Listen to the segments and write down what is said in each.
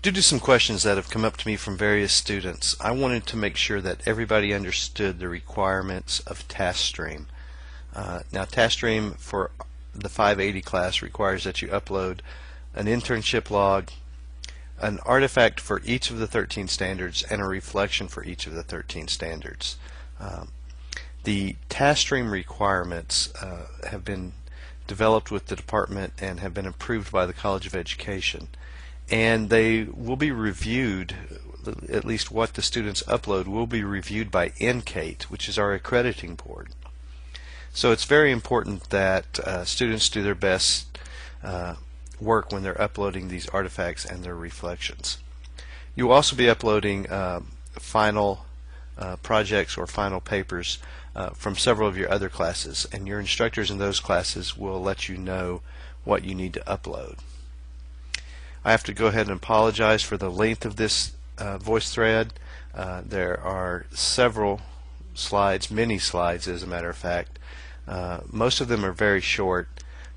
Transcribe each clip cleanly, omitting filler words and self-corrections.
Due to some questions that have come up to me from various students, I wanted to make sure that everybody understood the requirements of TaskStream. Now, TaskStream for the 580 class requires that you upload an internship log, an artifact for each of the 13 standards, and a reflection for each of the 13 standards. The TaskStream requirements have been developed with the department and have been approved by the College of Education, and they will be reviewed, at least what the students upload will be reviewed by NCATE, which is our accrediting board. So it's very important that students do their best work when they're uploading these artifacts and their reflections. You'll also be uploading final projects or final papers from several of your other classes, and your instructors in those classes will let you know what you need to upload. I have to go ahead and apologize for the length of this voice thread. There are several slides, many slides as a matter of fact. Most of them are very short.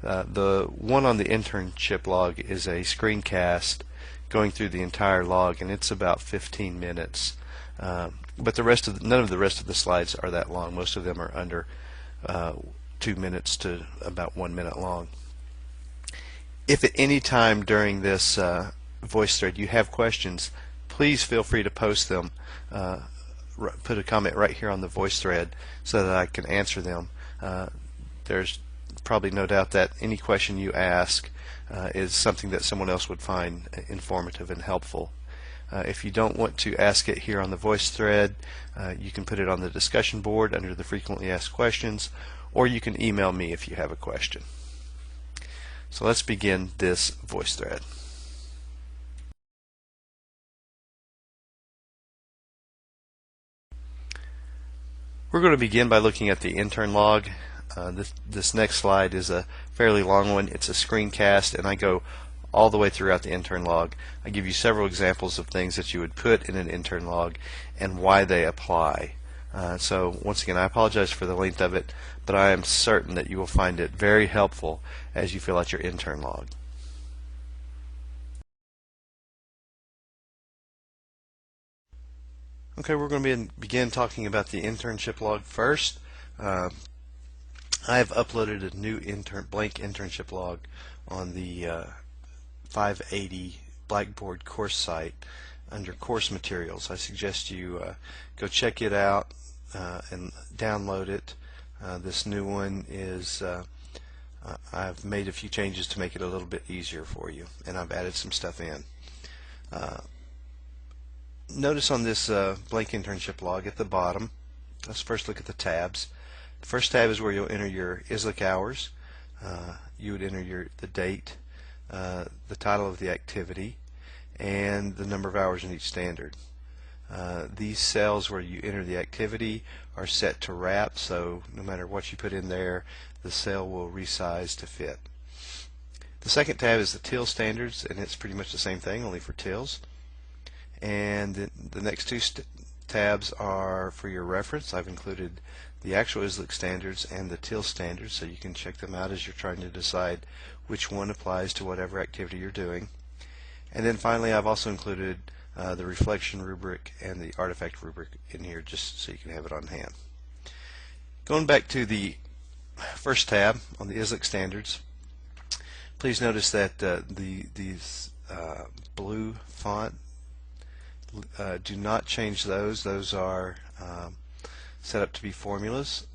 The one on the internship log is a screencast going through the entire log, and it's about 15 minutes. But none of the rest of the slides are that long. Most of them are under 2 minutes to about 1 minute long. If at any time during this voice thread you have questions, please feel free to post them. Put a comment right here on the voice thread so that I can answer them. There's probably no doubt that any question you ask is something that someone else would find informative and helpful. If you don't want to ask it here on the voice thread, you can put it on the discussion board under the frequently asked questions, or you can email me if you have a question. So let's begin this voice thread. We're going to begin by looking at the intern log. This next slide is a fairly long one. It's a screencast, and I go all the way throughout the intern log. I give you several examples of things that you would put in an intern log and why they apply. So once again, I apologize for the length of it, but I am certain that you will find it very helpful as you fill out your intern log. Okay, we're going to begin talking about the internship log first. I have uploaded a new blank internship log on the 580 Blackboard course site under course materials. I suggest you go check it out and download it. This new one is I've made a few changes to make it a little bit easier for you, and I've added some stuff in. Notice on this blank internship log at the bottom, let's first look at the tabs. The first tab is where you'll enter your ISLIC hours. You would enter the date, the title of the activity, and the number of hours in each standard. These cells where you enter the activity are set to wrap, so no matter what you put in there, the cell will resize to fit. The second tab is the TIL standards, and it's pretty much the same thing, only for TILs. And the next two tabs are for your reference. I've included the actual ISLIC standards and the TIL standards, so you can check them out as you're trying to decide which one applies to whatever activity you're doing. And then finally, I've also included the reflection rubric and the artifact rubric in here, just so you can have it on hand. Going back to the first tab on the ISLIC standards, please notice that these blue font, do not change those. Those are set up to be formulas,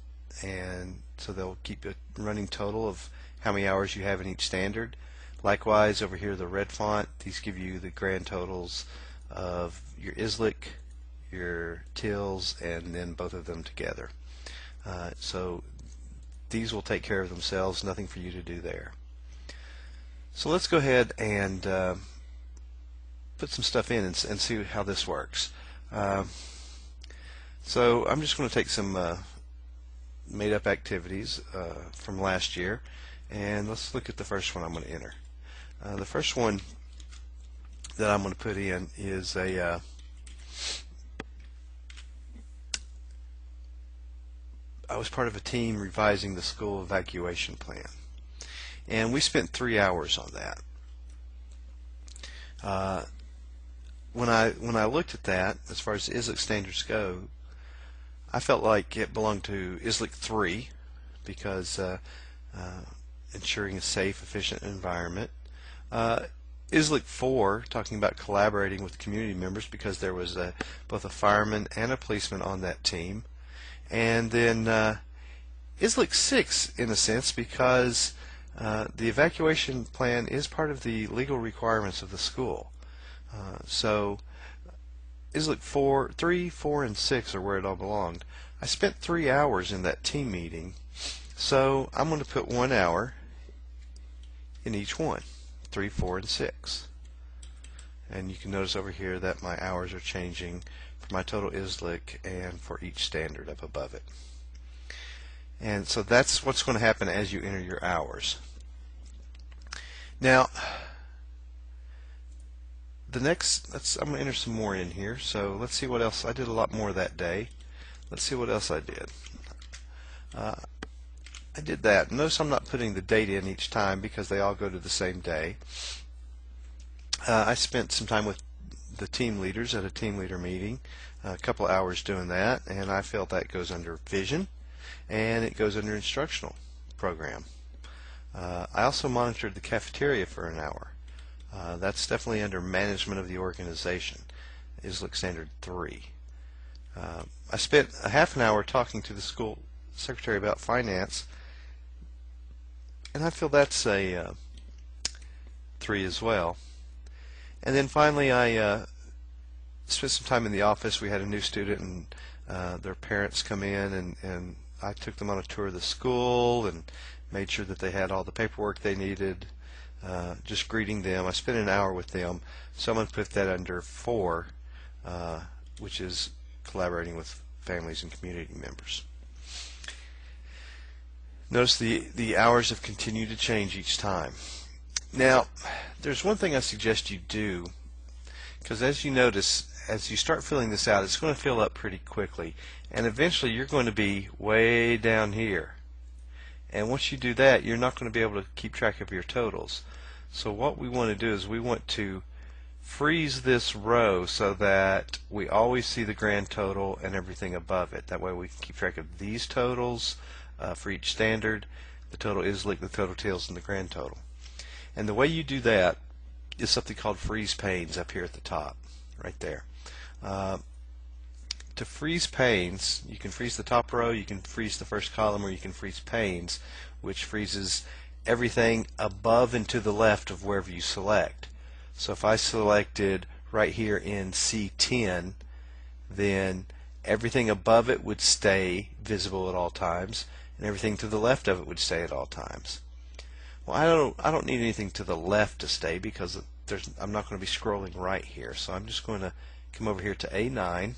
and so they'll keep a running total of how many hours you have in each standard. Likewise, over here, the red font, these give you the grand totals of your ISLIC, your TILs, and then both of them together. So these will take care of themselves, nothing for you to do there. So let's go ahead and put some stuff in and see how this works. So I'm just going to take some made-up activities from last year, and let's look at the first one I'm going to enter. The first one that I'm going to put in is I was part of a team revising the school evacuation plan, and we spent 3 hours on that. when I looked at that, as far as ISLIC standards go, I felt like it belonged to ISLIC 3 because ensuring a safe, efficient environment. ISLIC 4, talking about collaborating with community members because there was both a fireman and a policeman on that team. And then ISLIC 6, in a sense, because the evacuation plan is part of the legal requirements of the school. So ISLIC 3, 4, and 6 are where it all belonged. I spent 3 hours in that team meeting, so I'm going to put 1 hour in each one, 3, 4, and 6. And you can notice over here that my hours are changing for my total ISLIC and for each standard up above it. And so that's what's going to happen as you enter your hours. Now, the next, I'm going to enter some more in here. So let's see what else. I did a lot more that day. Let's see what else I did. I did that. Notice I'm not putting the date in each time because they all go to the same day. I spent some time with the team leaders at a team leader meeting, a couple of hours doing that, and I felt that goes under vision and it goes under instructional program. I also monitored the cafeteria for an hour. That's definitely under management of the organization, ISLIC Standard 3. I spent a half an hour talking to the school secretary about finance, and I feel that's a 3 as well. And then finally I spent some time in the office. We had a new student and their parents come in, and I took them on a tour of the school and made sure that they had all the paperwork they needed, just greeting them. I spent an hour with them. Someone put that under 4, which is collaborating with families and community members. Notice the hours have continued to change each time. Now, there's one thing I suggest you do, because as you notice, as you start filling this out, it's going to fill up pretty quickly, and eventually you're going to be way down here. And once you do that, you're not going to be able to keep track of your totals. So what we want to do is we want to freeze this row so that we always see the grand total and everything above it. That way we can keep track of these totals for each standard, the total ISLIC, the total tails, and the grand total. And the way you do that is something called freeze panes up here at the top, right there. To freeze panes, you can freeze the top row, you can freeze the first column, or you can freeze panes, which freezes everything above and to the left of wherever you select. So if I selected right here in C10, then everything above it would stay visible at all times, and everything to the left of it would stay at all times. Well, I don't need anything to the left to stay because I'm not going to be scrolling right here. So I'm just going to come over here to A9,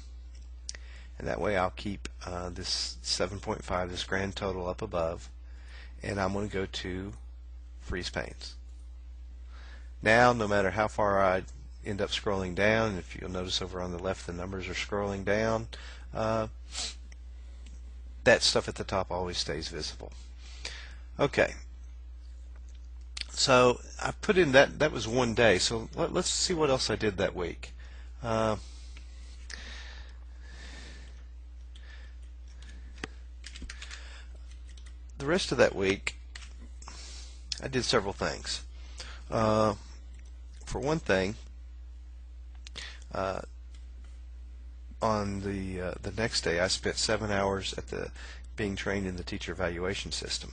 and that way I'll keep this 7.5, this grand total up above, and I'm going to go to freeze panes. Now, no matter how far I end up scrolling down, if you'll notice over on the left the numbers are scrolling down, that stuff at the top always stays visible. Okay. So I put in that was one day. So let's see what else I did that week. The rest of that week, I did several things. For one thing, on the next day, I spent 7 hours at being trained in the teacher evaluation system.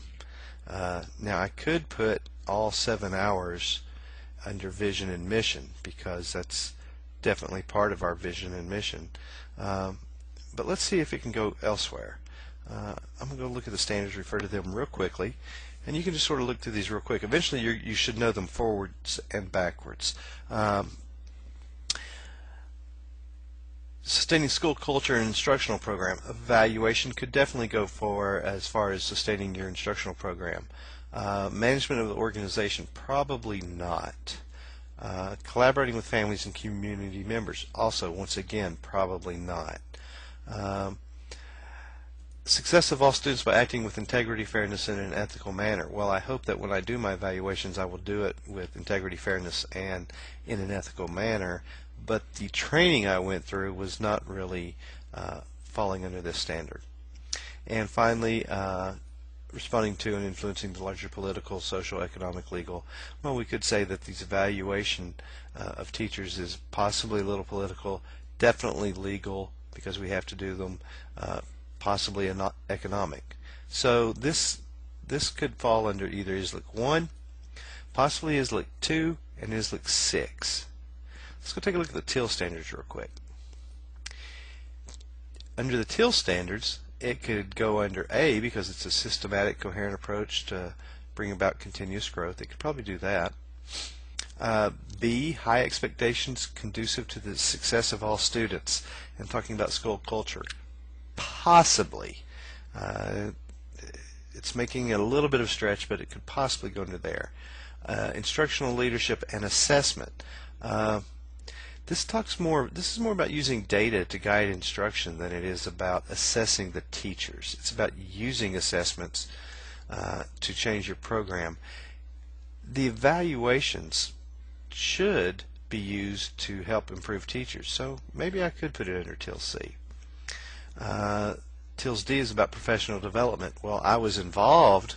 Now I could put all 7 hours under vision and mission because that's definitely part of our vision and mission. But let's see if it can go elsewhere. I'm going to go look at the standards, refer to them real quickly, and you can just sort of look through these real quick. Eventually you should know them forwards and backwards. Sustaining school culture and instructional program. Evaluation could definitely go for as far as sustaining your instructional program. Management of the organization, probably not. Collaborating with families and community members, also, once again, probably not. Success of all students by acting with integrity, fairness, and an ethical manner. Well, I hope that when I do my evaluations, I will do it with integrity, fairness, and in an ethical manner. but the training I went through was not really falling under this standard. And finally, responding to and influencing the larger political, social, economic, legal. Well, we could say that these evaluation of teachers is possibly a little political, definitely legal because we have to do them, possibly not economic. So this could fall under either ISLIC 1, possibly ISLIC 2, and ISLIC 6. Let's go take a look at the TIL standards real quick. Under the TIL standards, it could go under A because it's a systematic, coherent approach to bring about continuous growth. It could probably do that. B, high expectations conducive to the success of all students. And talking about school culture, possibly. It's making it a little bit of a stretch, but it could possibly go into there. Instructional leadership and assessment. This is more about using data to guide instruction than it is about assessing the teachers. It's about using assessments to change your program. The evaluations should be used to help improve teachers, so maybe I could put it under TIL C. TILs D is about professional development. Well, I was involved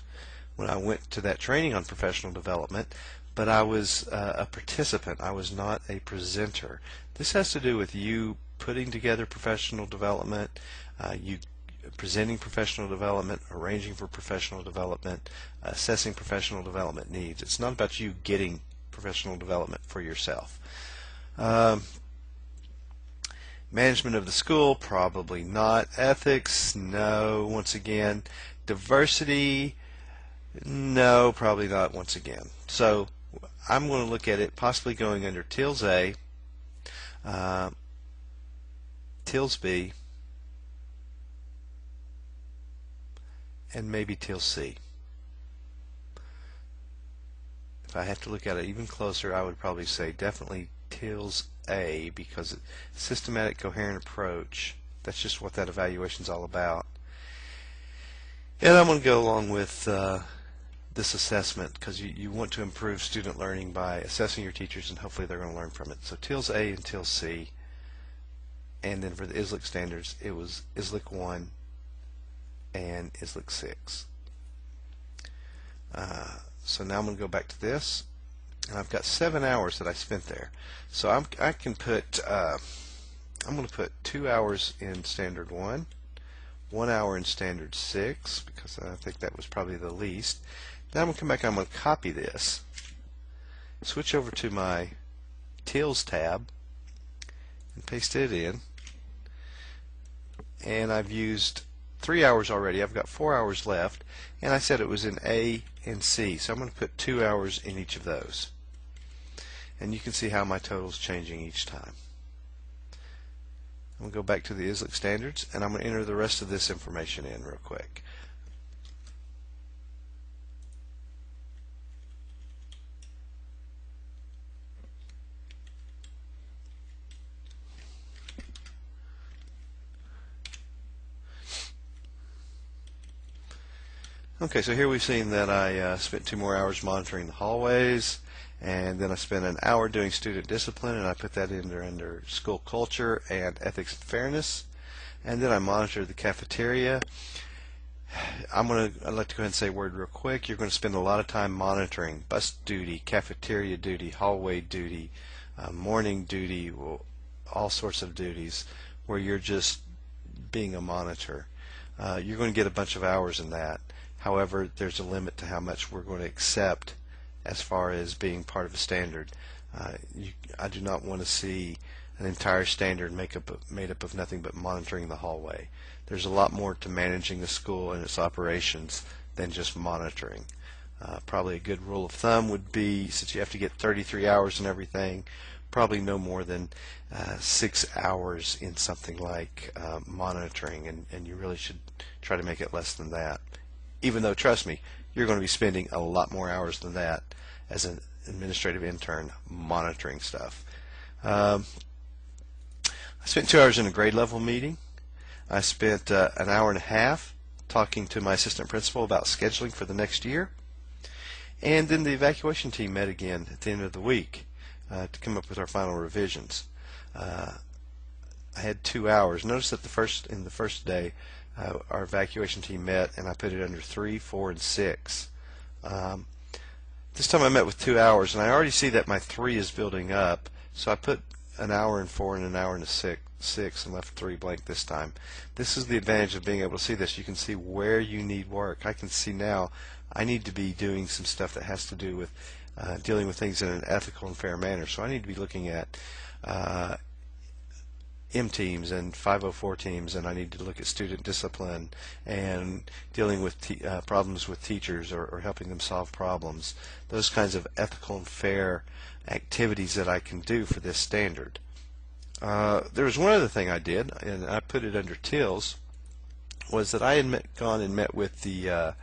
when I went to that training on professional development, but I was a participant. I was not a presenter. This has to do with you putting together professional development, you presenting professional development, arranging for professional development, assessing professional development needs. It's not about you getting professional development for yourself. Management of the school, probably not. Ethics, no, once again. Diversity, no, probably not, once again. So I'm going to look at it possibly going under TILs A, TILs B, and maybe TILs C. If I have to look at it even closer, I would probably say definitely TILs A, because systematic, coherent approach, that's just what that evaluation is all about. And I'm going to go along with this assessment, because you want to improve student learning by assessing your teachers, and hopefully they're going to learn from it. So TILs A and TILs C, and then for the ISLIC standards, it was ISLIC 1 and ISLIC 6. So now I'm going to go back to this, and I've got 7 hours that I spent there. So I'm going to put 2 hours in standard 1, 1 hour in standard 6, because I think that was probably the least. Now I'm going to come back, I'm going to copy this, switch over to my TILs tab, and paste it in. And I've used 3 hours already. I've got 4 hours left, and I said it was in A and C, so I'm going to put 2 hours in each of those. And you can see how my total is changing each time. I'm going to go back to the ISLIC standards, and I'm going to enter the rest of this information in real quick. Okay, so here we've seen that I spent 2 more hours monitoring the hallways, and then I spent an hour doing student discipline, and I put that under school culture and ethics and fairness. And then I monitored the cafeteria. I'd like to go ahead and say a word real quick. You're going to spend a lot of time monitoring bus duty, cafeteria duty, hallway duty, morning duty, all sorts of duties where you're just being a monitor. You're going to get a bunch of hours in that. However, there's a limit to how much we're going to accept as far as being part of a standard. I do not want to see an entire standard made up of nothing but monitoring the hallway. There's a lot more to managing the school and its operations than just monitoring. Probably a good rule of thumb would be, since you have to get 33 hours and everything, probably no more than 6 hours in something like monitoring, and you really should try to make it less than that. Even though, trust me, you're going to be spending a lot more hours than that as an administrative intern monitoring stuff. I spent 2 hours in a grade level meeting. I spent an hour and a half talking to my assistant principal about scheduling for the next year. And then the evacuation team met again at the end of the week to come up with our final revisions. I had 2 hours. Notice that in the first day, our evacuation team met, and I put it under 3, 4, and 6. This time I met with 2 hours, and I already see that my 3 is building up, so I put an hour and 4 and an hour and 6 and left 3 blank this time. This is the advantage of being able to see this. You can see where you need work. I can see now I need to be doing some stuff that has to do with dealing with things in an ethical and fair manner. So I need to be looking at M teams and 504 teams, and I need to look at student discipline and dealing with problems with teachers or helping them solve problems. Those kinds of ethical and fair activities that I can do for this standard. There was one other thing I did, and I put it under TILs, was that I had gone and met with the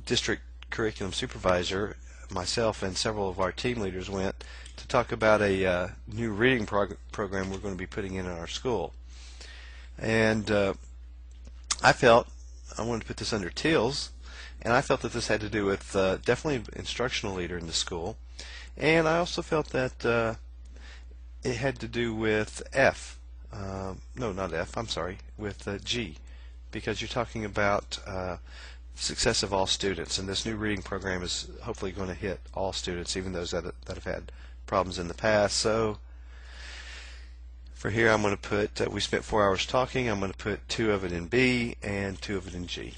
district curriculum supervisor. Myself and several of our team leaders went to talk about a new reading program we're going to be putting in our school. And I felt I wanted to put this under TILs, and I felt that this had to do with definitely instructional leader in the school, and I also felt that it had to do with F. No, not F, I'm sorry, with G, because you're talking about success of all students, and this new reading program is hopefully going to hit all students, even those that have had problems in the past. So for here I'm going to put, we spent 4 hours talking, I'm going to put 2 of it in B and 2 of it in G.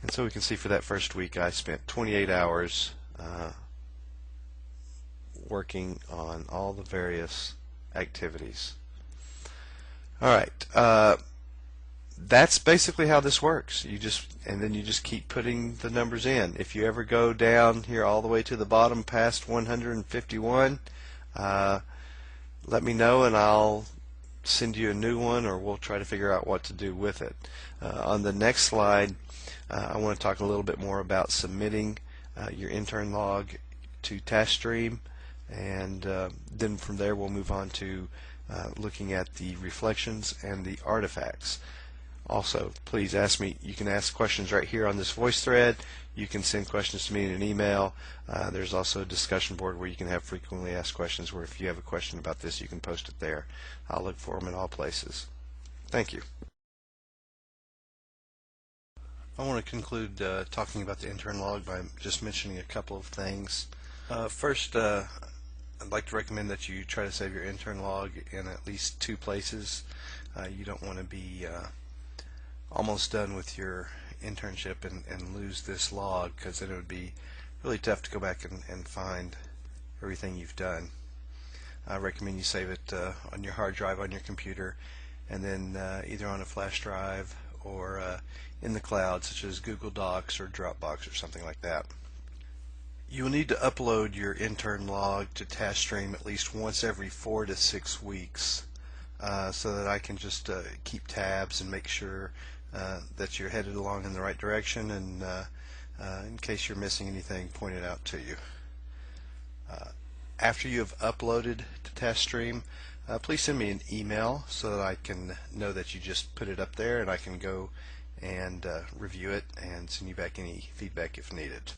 And so we can see for that first week I spent 28 hours working on all the various activities. Alright, that's basically how this works. And then you just keep putting the numbers in. If you ever go down here all the way to the bottom past 151, let me know and I'll send you a new one, or we'll try to figure out what to do with it. On the next slide, I want to talk a little bit more about submitting your intern log to TaskStream, and then from there we'll move on to looking at the reflections and the artifacts. Also, please ask me. You can ask questions right here on this voice thread. You can send questions to me in an email. There's also a discussion board where you can have frequently asked questions, where if you have a question about this, you can post it there. I'll look for them in all places. Thank you. I want to conclude talking about the intern log by just mentioning a couple of things. First, I'd like to recommend that you try to save your intern log in at least 2 places. You don't want to be almost done with your internship and lose this log, because then it would be really tough to go back and find everything you've done. I recommend you save it on your hard drive on your computer, and then either on a flash drive or in the cloud, such as Google Docs or Dropbox or something like that. You will need to upload your intern log to TaskStream at least once every 4 to 6 weeks, so that I can just keep tabs and make sure that you're headed along in the right direction, and in case you're missing anything, point it out to you. After you have uploaded to TaskStream, please send me an email so that I can know that you just put it up there, and I can go and review it and send you back any feedback if needed.